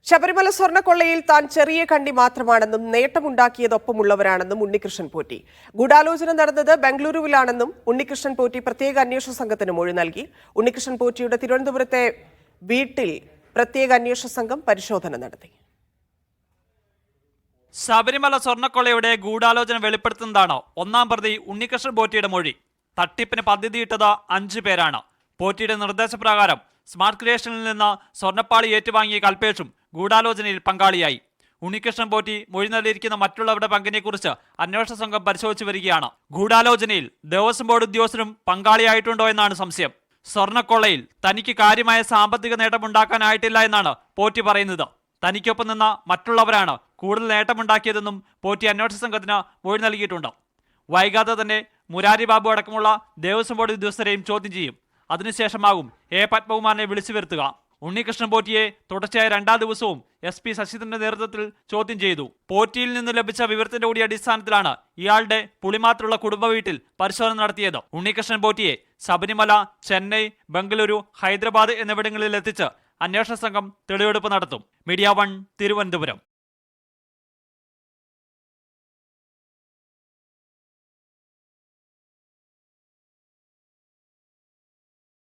ശബരിമല സ്വർണ്ണക്കൊള്ളയിൽ താൻ ചെറിയ കണ്ണി മാത്രമാണെന്നും നേട്ടമുണ്ടാക്കിയതൊപ്പമുള്ളവരാണെന്നും ഉണ്ണികൃഷ്ണൻ പോറ്റി. ഗൂഢാലോചന നടന്നത് ബംഗളൂരുവിലാണെന്നും ഉണ്ണികൃഷ്ണൻ പോറ്റി പ്രത്യേക അന്വേഷണ സംഘത്തിന് മൊഴി നൽകി. ഉണ്ണികൃഷ്ണൻ പോറ്റിയുടെ തിരുവനന്തപുരത്തെ വീട്ടിൽ പ്രത്യേക അന്വേഷണ സംഘം പരിശോധന നടത്തി. ശബരിമല സ്വർണ്ണക്കൊള്ളയുടെ ഗൂഢാലോചന വെളിപ്പെടുത്തുന്നതാണ് ഒന്നാം പ്രതി ഉണ്ണികൃഷ്ണൻ പോറ്റിയുടെ മൊഴി. തട്ടിപ്പിന് പദ്ധതിയിട്ടത് 5 പേരാണ്. പോറ്റിയുടെ നിർദ്ദേശപ്രകാരം സ്മാർട്ട് ക്രിയേഷനിൽ നിന്ന് സ്വർണ്ണപ്പാളി ഏറ്റുവാങ്ങിയ കൽപേഷും ഗൂഢാലോചനയിൽ പങ്കാളിയായി. ഉണ്ണികൃഷ്ണൻ പോറ്റി മൊഴി നൽകിയിരിക്കുന്ന മറ്റുള്ളവരുടെ പങ്കിനെക്കുറിച്ച് അന്വേഷണ സംഘം പരിശോധിച്ചു വരികയാണ്. ഗൂഢാലോചനയിൽ ദേവസ്വം ബോർഡ് ഉദ്യോഗസ്ഥരും പങ്കാളിയായിട്ടുണ്ടോ എന്നാണ് സംശയം. സ്വർണ്ണക്കൊള്ളയിൽ തനിക്ക് കാര്യമായ സാമ്പത്തിക നേട്ടമുണ്ടാക്കാനായിട്ടില്ല എന്നാണ് പോറ്റി പറയുന്നത്. തനിക്കൊപ്പം നിന്ന മറ്റുള്ളവരാണ് കൂടുതൽ നേട്ടമുണ്ടാക്കിയതെന്നും പോറ്റി അന്വേഷണ സംഘത്തിന് മൊഴി നൽകിയിട്ടുണ്ട്. വൈകാതെ തന്നെ മുരാരി ബാബു അടക്കമുള്ള ദേവസ്വം ബോർഡ് ഉദ്യോഗസ്ഥരെയും ചോദ്യം ചെയ്യും. അതിനുശേഷമാകും എ പത്മകുമാറിനെ വിളിച്ചു വരുത്തുക. ഉണ്ണികൃഷ്ണൻ പോറ്റിയെ തുടർച്ചയായ 2ാം ദിവസവും SP ശശിധരന്റെ നേതൃത്വത്തിൽ ചോദ്യം ചെയ്തു. പോറ്റിയിൽ നിന്ന് ലഭിച്ച വിവരത്തിന്റെ കൂടി അടിസ്ഥാനത്തിലാണ് ഇയാളുടെ പുളിമാത്തുള്ള കുടുംബ വീട്ടിൽ പരിശോധന നടത്തിയത്. ഉണ്ണികൃഷ്ണൻ പോറ്റിയെ ശബരിമല, ചെന്നൈ, ബംഗളൂരു, ഹൈദരാബാദ് എന്നിവിടങ്ങളിൽ എത്തിച്ച് അന്വേഷണ സംഘം തെളിവെടുപ്പ് നടത്തും. മീഡിയ 1 തിരുവനന്തപുരം.